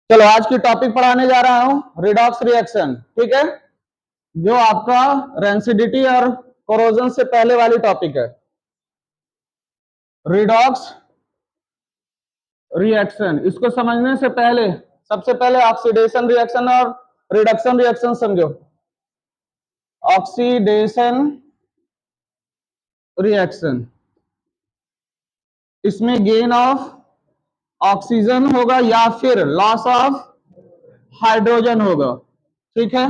चलो आज की टॉपिक पढ़ाने जा रहा हूं रिडॉक्स रिएक्शन। ठीक है, जो आपका रेंसिडिटी और कोरोजन से पहले वाली टॉपिक है। रिडॉक्स रिएक्शन, इसको समझने से पहले सबसे पहले ऑक्सीडेशन रिएक्शन और रिडक्शन रिएक्शन समझो। ऑक्सीडेशन रिएक्शन, इसमें गेन ऑफ ऑक्सीजन होगा या फिर लॉस ऑफ हाइड्रोजन होगा। ठीक है,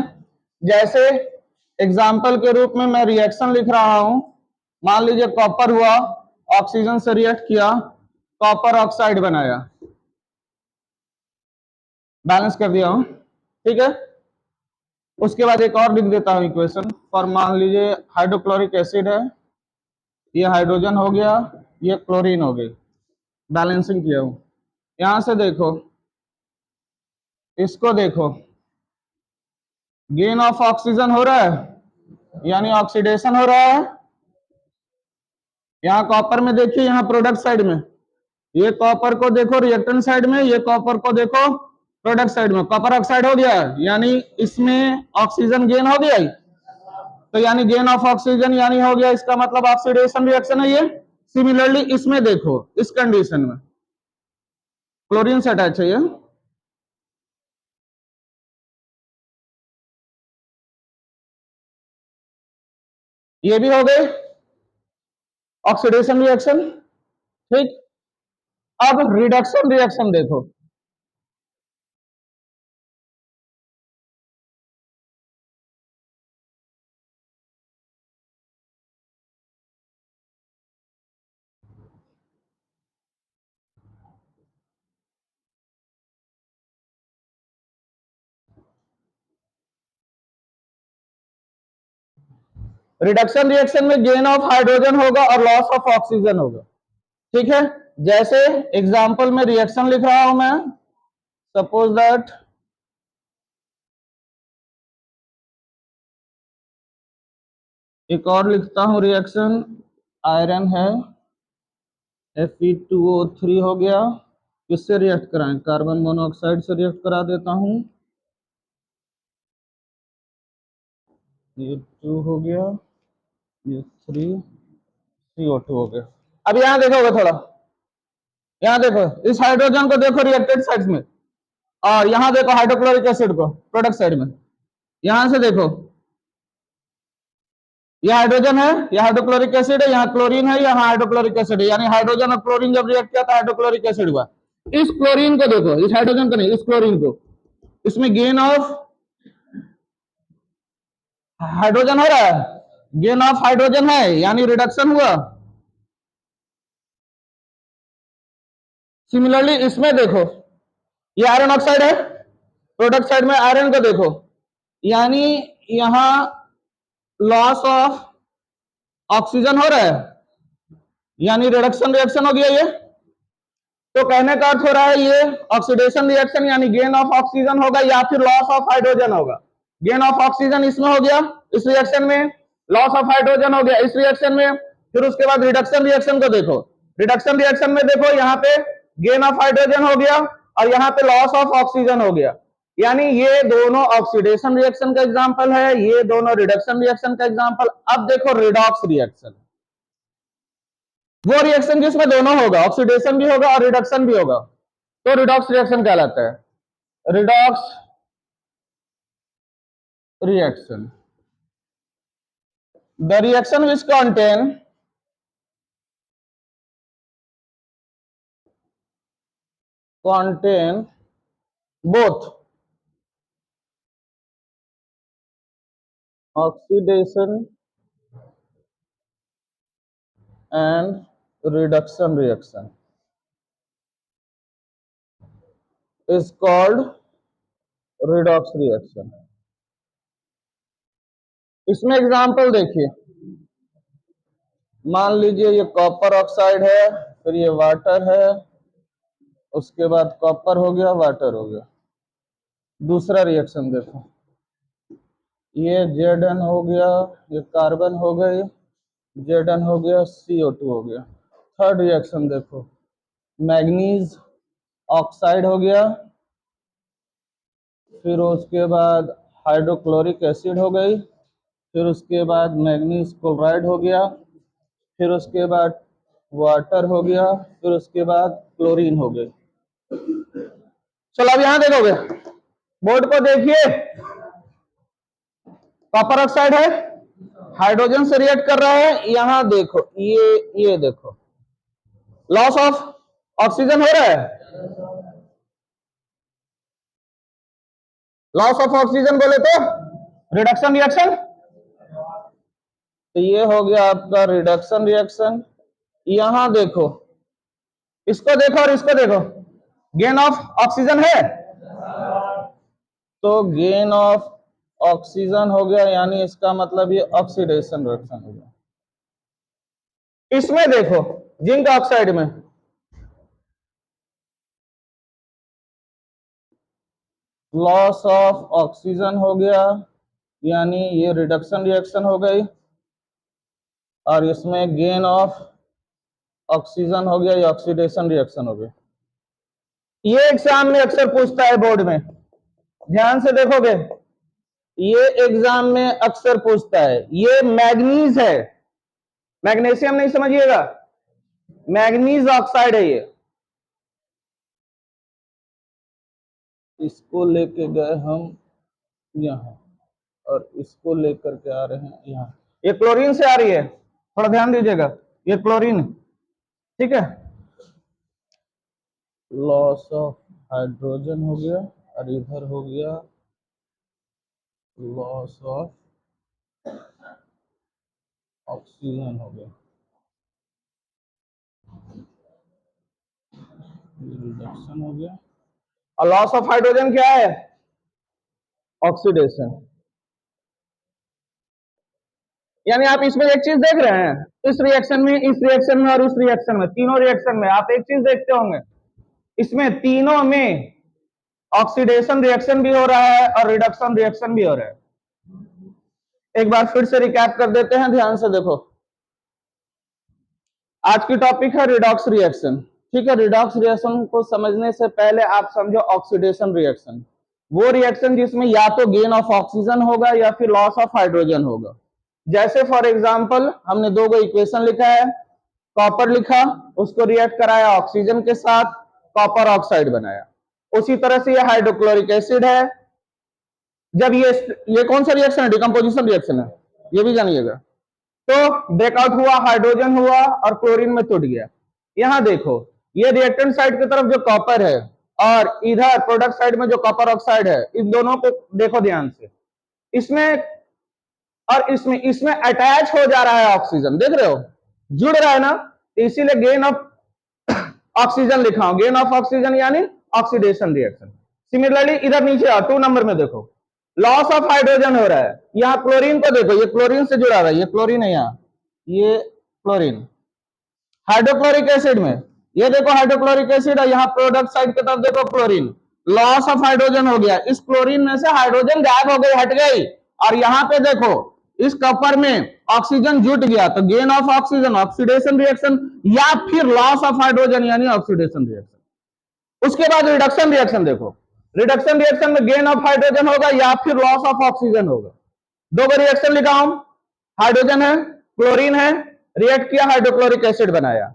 जैसे एग्जाम्पल के रूप में मैं रिएक्शन लिख रहा हूं। मान लीजिए कॉपर हुआ, ऑक्सीजन से रिएक्ट किया, कॉपर ऑक्साइड बनाया, बैलेंस कर दिया हूं। ठीक है, उसके बाद एक और लिख देता हूं इक्वेशन फॉर, मान लीजिए हाइड्रोक्लोरिक एसिड है, ये हाइड्रोजन हो गया, ये क्लोरीन हो गई, बैलेंसिंग किया हूं। यहां से देखो, इसको देखो, गेन ऑफ ऑक्सीजन हो रहा है यानी ऑक्सीडेशन हो रहा है। यहाँ कॉपर में देखिए, यहाँ प्रोडक्ट साइड में, ये कॉपर को देखो रिएक्टेंट साइड में, ये कॉपर को देखो प्रोडक्ट साइड में, कॉपर ऑक्साइड हो गया, यानी इसमें ऑक्सीजन गेन हो गया। तो यानी गेन ऑफ ऑक्सीजन यानी हो गया, इसका मतलब ऑक्सीडेशन रिएक्शन है ये। सिमिलरली इसमें देखो, इस कंडीशन में क्लोरीन से अटैच है ये भी हो गए ऑक्सीडेशन रिएक्शन। ठीक, अब रिडक्शन रिएक्शन देखो। रिडक्शन रिएक्शन में गेन ऑफ हाइड्रोजन होगा और लॉस ऑफ ऑक्सीजन होगा। ठीक है, जैसे एग्जांपल में रिएक्शन लिख रहा हूं मैं, सपोज दैट एक और लिखता हूं रिएक्शन, आयरन है, Fe2O3 हो गया, किससे रिएक्ट कराएं, कार्बन मोनोऑक्साइड से रिएक्ट करा देता हूं, ये 2 हो गया, ये 3, CO2 हो गया। अब यहां देखोगे थोड़ा, यहां देखो, इस हाइड्रोजन को देखो रिएक्टेड साइड में, और यहां देखो हाइड्रोक्लोरिक एसिड को प्रोडक्ट साइड में। यहां से देखो, यह हाइड्रोजन है, यह हाइड्रोक्लोरिक एसिड है, यहाँ क्लोरीन है, यहाँ हाइड्रोक्लोरिक एसिड है, यानी हाइड्रोजन और क्लोरीन जब रिएक्ट किया तो हाइड्रोक्लोरिक एसिड हुआ। इस क्लोरीन को देखो, इस हाइड्रोजन को नहीं, इस क्लोरीन को, इसमें गेन ऑफ हाइड्रोजन हो रहा है, गेन ऑफ हाइड्रोजन है यानी रिडक्शन हुआ। सिमिलरली इसमें देखो, ये आयरन ऑक्साइड है, प्रोडक्ट साइड में आयरन को देखो, यानी यहां लॉस ऑफ ऑक्सीजन हो रहा है यानी रिडक्शन रिएक्शन हो गया ये। तो कहने का अर्थ हो रहा है ये ऑक्सीडेशन रिएक्शन यानी गेन ऑफ ऑक्सीजन होगा या फिर लॉस ऑफ हाइड्रोजन होगा। गेन ऑफ ऑक्सीजन इसमें हो गया, इस रिएक्शन में लॉस ऑफ हाइड्रोजन हो गया इस रिएक्शन में। फिर उसके बाद रिडक्शन रिएक्शन को देखो, रिडक्शन रिएक्शन में देखो यहाँ पे गेन ऑफ हाइड्रोजन हो गया और यहाँ पे लॉस ऑफ ऑक्सीजन हो गया, यानी ये दोनों ऑक्सीडेशन रिएक्शन का एग्जाम्पल है, ये दोनों रिडक्शन रिएक्शन का एग्जाम्पल। अब देखो रिडॉक्स रिएक्शन, वो रिएक्शन जिसमें दोनों होगा, ऑक्सीडेशन भी होगा और रिडक्शन भी होगा, तो रिडॉक्स रिएक्शन कहलाता है। Redox reaction, the reaction which contain both oxidation and reduction reaction is called redox reaction। इसमें एग्जांपल देखिए, मान लीजिए ये कॉपर ऑक्साइड है, फिर ये वाटर है, उसके बाद कॉपर हो गया, वाटर हो गया। दूसरा रिएक्शन देखो, ये Zn हो गया, ये कार्बन हो गई, Zn हो गया, CO2 हो गया। थर्ड रिएक्शन देखो, मैग्नीज ऑक्साइड हो गया, फिर उसके बाद हाइड्रोक्लोरिक एसिड हो गई, फिर उसके बाद मैग्नीज क्लोराइड हो गया, फिर उसके बाद वाटर हो गया, फिर उसके बाद क्लोरीन हो गई। चलो अब यहां देखोगे, बोर्ड को देखिए, कॉपर ऑक्साइड है, हाइड्रोजन से रिएक्ट कर रहा है। यहां देखो, ये देखो, लॉस ऑफ ऑक्सीजन हो रहा है, लॉस ऑफ ऑक्सीजन बोले तो रिडक्शन रिएक्शन। तो ये हो गया आपका रिडक्शन रिएक्शन। यहां देखो, इसको देखो और इसको देखो, गेन ऑफ ऑक्सीजन है, तो गेन ऑफ ऑक्सीजन हो गया, यानी इसका मतलब ये ऑक्सीडेशन रिएक्शन हो गया। इसमें देखो, जिंक ऑक्साइड में लॉस ऑफ ऑक्सीजन हो गया, यानी ये रिडक्शन रिएक्शन हो गई, और इसमें गेन ऑफ ऑक्सीजन हो गया, ये ऑक्सीडेशन रिएक्शन हो गया। ये एग्जाम में अक्सर पूछता है बोर्ड में, ध्यान से देखोगे, ये एग्जाम में अक्सर पूछता है। ये मैग्नीज है, मैग्नीशियम नहीं समझिएगा, मैग्नीज ऑक्साइड है ये। इसको लेके गए हम यहां, और इसको लेकर के आ रहे हैं यहां। ये क्लोरीन से आ रही है, थोड़ा ध्यान दीजिएगा, ये क्लोरीन, ठीक है। लॉस ऑफ हाइड्रोजन हो गया, और इधर हो गया लॉस ऑफ ऑक्सीजन हो गया, रिडक्शन हो गया। और लॉस ऑफ हाइड्रोजन क्या है? ऑक्सीडेशन। यानी आप इसमें एक चीज देख रहे हैं, इस रिएक्शन में, इस रिएक्शन में और उस रिएक्शन में, तीनों रिएक्शन में आप एक चीज देखते होंगे, इसमें तीनों में ऑक्सीडेशन रिएक्शन भी हो रहा है और रिडक्शन रिएक्शन भी हो रहा है। एक बार फिर से रिकैप कर देते हैं, ध्यान से देखो। आज की टॉपिक है रिडॉक्स रिएक्शन, ठीक है। रिडॉक्स रिएक्शन को समझने से पहले आप समझो ऑक्सीडेशन रिएक्शन, वो रिएक्शन जिसमें या तो गेन ऑफ ऑक्सीजन होगा या फिर लॉस ऑफ हाइड्रोजन होगा। जैसे फॉर एग्जांपल हमने दो गो इक्वेशन लिखा है, कॉपर लिखा, उसको रिएक्ट कराया ऑक्सीजन के साथ, कॉपर ऑक्साइड बनाया। उसी तरह से ये हाइड्रोक्लोरिक एसिड है, जब ये कौन सा रिएक्शन है? डिकम्पोजिशन रिएक्शन है, ये भी जानिएगा। तो ब्रेकआउट हुआ, हाइड्रोजन हुआ और क्लोरीन में टूट गया। यहां देखो, ये रिएक्टेंट साइड की तरफ जो कॉपर है और इधर प्रोडक्ट साइड में जो कॉपर ऑक्साइड है, इन दोनों को देखो ध्यान से, इसमें और इसमें अटैच हो जा रहा है ऑक्सीजन, देख रहे हो, जुड़ रहा है ना, तो इसीलिए गेन ऑफ ऑक्सीजन लिखा हूं, गेन ऑफ ऑक्सीजन यानी ऑक्सीडेशन रिएक्शन। सिमिलरली इधर नीचे आओ, 2 नंबर में देखो, लॉस ऑफ हाइड्रोजन हो रहा है। यहाँ क्लोरीन को देखो, ये क्लोरीन से जुड़ा हुआ है, ये क्लोरीन है, यहाँ ये क्लोरीन। हाइड्रोक्लोरिक एसिड में ये देखो हाइड्रोक्लोरिक एसिड है, यहाँ प्रोडक्ट साइड की तरफ देखो क्लोरीन, लॉस ऑफ हाइड्रोजन हो गया, इस क्लोरीन में से हाइड्रोजन गायब हो गई, हट गई, और यहाँ पे देखो इस कॉपर में ऑक्सीजन जुट गया, तो gain of oxygen oxidation reaction, या फिर लॉस ऑफ हाइड्रोजन यानी ऑक्सीडेशन रिएक्शन। उसके बाद रिडक्शन रिएक्शन देखो, रिडक्शन रिएक्शन में गेन ऑफ हाइड्रोजन होगा या फिर लॉस ऑफ ऑक्सीजन होगा। दो बार रिएक्शन लिखा हूं, हाइड्रोजन है, क्लोरीन है, रिएक्ट किया, हाइड्रोक्लोरिक एसिड बनाया।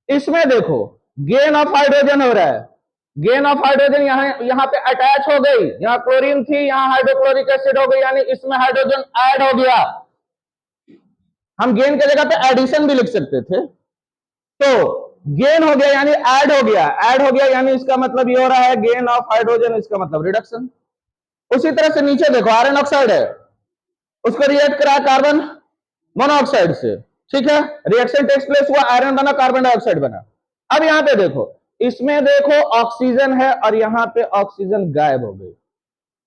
इसमें देखो गेन ऑफ हाइड्रोजन हो रहा है, गेन ऑफ हाइड्रोजन यहां पे अटैच हो गई, यहां क्लोरीन थी, यहां हाइड्रोक्लोरिक एसिड हो गई, यानी इसमें हाइड्रोजन ऐड हो गया। हम गेन की जगह पे एडिशन भी लिख सकते थे, तो गेन हो गया यानी ऐड हो गया, ऐड हो गया यानी इसका मतलब ये हो रहा है गेन ऑफ हाइड्रोजन, इसका मतलब रिडक्शन। उसी तरह से नीचे देखो आयरन ऑक्साइड है, उसको रिएक्ट करा कार्बन मोनोऑक्साइड से, ठीक है, रिएक्शन टेक्स प्लेस हुआ, आयरन बना, कार्बन डाइऑक्साइड बना। अब यहां पे देखो, इसमें देखो ऑक्सीजन है और यहां पे ऑक्सीजन गायब हो गई,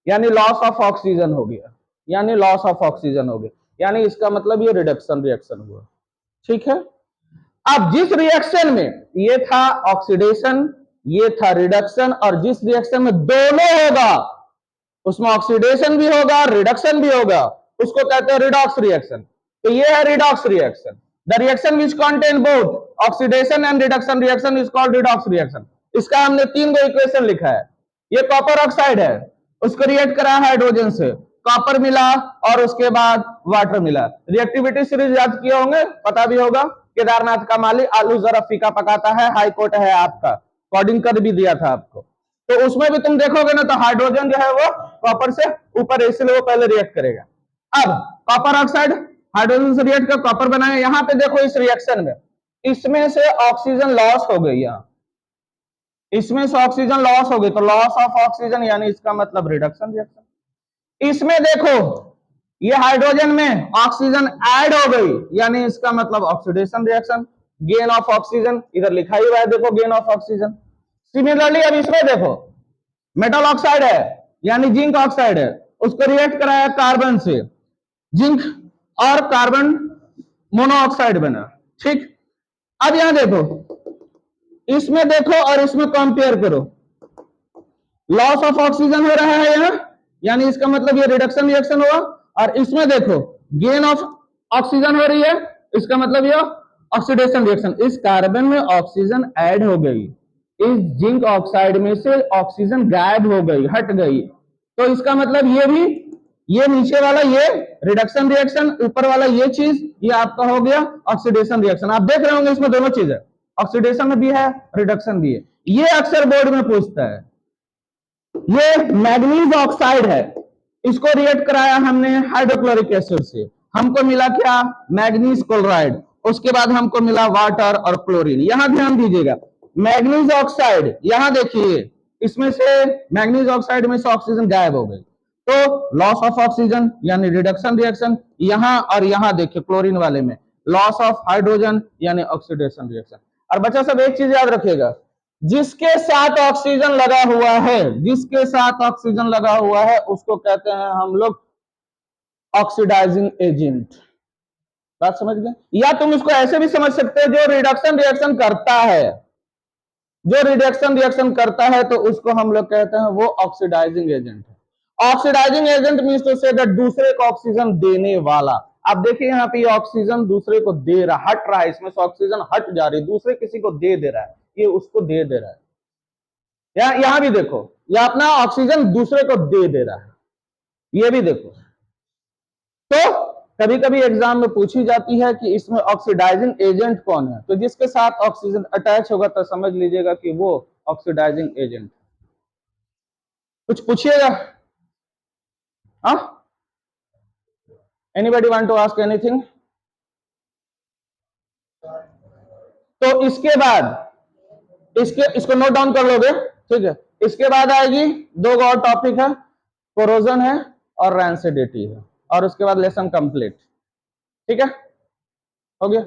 यानी लॉस ऑफ ऑक्सीजन हो गया, यानी लॉस ऑफ ऑक्सीजन हो गया, यानी इसका मतलब ये रिडक्शन रिएक्शन हुआ, ठीक है। अब जिस रिएक्शन में ये था ऑक्सीडेशन, ये था रिडक्शन, और जिस रिएक्शन में दोनों होगा उसमें ऑक्सीडेशन भी होगा रिडक्शन भी होगा, उसको कहते हैं रिडॉक्स रिएक्शन। तो ये है redox reaction, the reaction which contain both oxidation and reduction reaction is called redox reaction. इसका हमने 3 गो इक्वेशन लिखा है। ये कॉपर ऑक्साइड है, उसको रिएक्ट करा हाइड्रोजन से, कॉपर मिला और उसके बाद वाटर मिला। रिएक्टिविटी सीरीज याद किए होंगे, पता भी होगा। केदारनाथ का माली आलू जरा फीका पकाता है, हाई कोर्ट है आपका, कोडिंग कर भी दिया था आपको। तो उसमें भी तुम देखोगे ना, तो हाइड्रोजन जो है वो कॉपर से ऊपर है, इसलिए वो पहले रिएक्ट करेगा। अब कॉपर ऑक्साइड हाइड्रोजन से रिएक्ट कर कॉपर बनाए। यहां पे देखो इस रिएक्शन में, इसमें से ऑक्सीजन लॉस हो गई, यहां इसमें से ऑक्सीजन लॉस हो गई, तो लॉस ऑफ ऑक्सीजन यानी इसका मतलब रिडक्शन रिएक्शन। इसमें देखो ये हाइड्रोजन में ऑक्सीजन ऐड हो गई, यानी इसका मतलब oxidation reaction, gain of oxygen, इधर लिखा ही हुआ है देखो, गेन ऑफ ऑक्सीजन। सिमिलरली अब इसमें देखो मेटल ऑक्साइड है यानी जिंक ऑक्साइड है, उसको रिएक्ट कराया कार्बन से, जिंक और कार्बन मोनोऑक्साइड बना, ठीक। अब यहां देखो, इसमें देखो और इसमें कंपेयर करो, लॉस ऑफ ऑक्सीजन हो रहा है यहां, यानी इसका मतलब ये रिडक्शन रिएक्शन हुआ। और इसमें देखो गेन ऑफ ऑक्सीजन हो रही है, इसका मतलब ये ऑक्सीडेशन रिएक्शन। इस कार्बन में ऑक्सीजन ऐड हो गई, इस जिंक ऑक्साइड में से ऑक्सीजन गायब हो गई, हट गई, तो इसका मतलब ये भी, ये नीचे वाला ये रिडक्शन रिएक्शन, ऊपर वाला ये चीज, ये आपका हो गया ऑक्सीडेशन रिएक्शन। आप देख रहे होंगे इसमें दोनों चीज है, ऑक्सीडेशन भी है, रिडक्शन भी है। ये अक्सर बोर्ड में पूछता है। ये मैग्नीज ऑक्साइड है, इसको रिएक्ट कराया हमने हाइड्रोक्लोरिक एसिड से, हमको मिला क्या, मैग्नीज क्लोराइड, उसके बाद हमको मिला वाटर और क्लोरीन। यहां ध्यान दीजिएगा, मैग्नीज ऑक्साइड, यहां देखिए इसमें से मैग्नीज ऑक्साइड में से ऑक्सीजन गायब हो गई, तो लॉस ऑफ ऑक्सीजन यानी रिडक्शन रिएक्शन। यहां और यहां देखिए क्लोरीन वाले में लॉस ऑफ हाइड्रोजन यानी ऑक्सीडेशन रिएक्शन। और बच्चा सब एक चीज याद रखिएगा, जिसके साथ ऑक्सीजन लगा हुआ है, जिसके साथ ऑक्सीजन लगा हुआ है उसको कहते हैं हम लोग ऑक्सीडाइजिंग एजेंट। बात समझ गए? या तुम इसको ऐसे भी समझ सकते हो, जो रिडक्शन रिएक्शन करता है, जो रिडक्शन रिएक्शन करता है तो उसको हम लोग कहते हैं वो ऑक्सीडाइजिंग एजेंट है। Oxidising agent means to say that दूसरे को ऑक्सीजन देने वाला। आप देखिए यहाँ पे ऑक्सीजन दूसरे को दे रहा, हट रहा है, इसमें से ऑक्सीजन हट जा रही है, दूसरे किसी को दे रहा है, ये उसको दे रहा है। यहां भी देखो, ये अपना ऑक्सीजन दूसरे को दे रहा है, ये भी देखो। तो कभी कभी एग्जाम में पूछी जाती है कि इसमें ऑक्सीडाइजिंग एजेंट कौन है, तो जिसके साथ ऑक्सीजन अटैच होगा तो समझ लीजिएगा कि वो ऑक्सीडाइजिंग एजेंट। कुछ पूछिएगा? हाँ, anybody want to ask anything? तो इसके बाद इसको नोट डाउन कर लोगे, ठीक है। इसके बाद आएगी 2 और टॉपिक है, कोरोजन है और रैंसिडिटी है, और उसके बाद लेसन कंप्लीट, ठीक है, हो गया।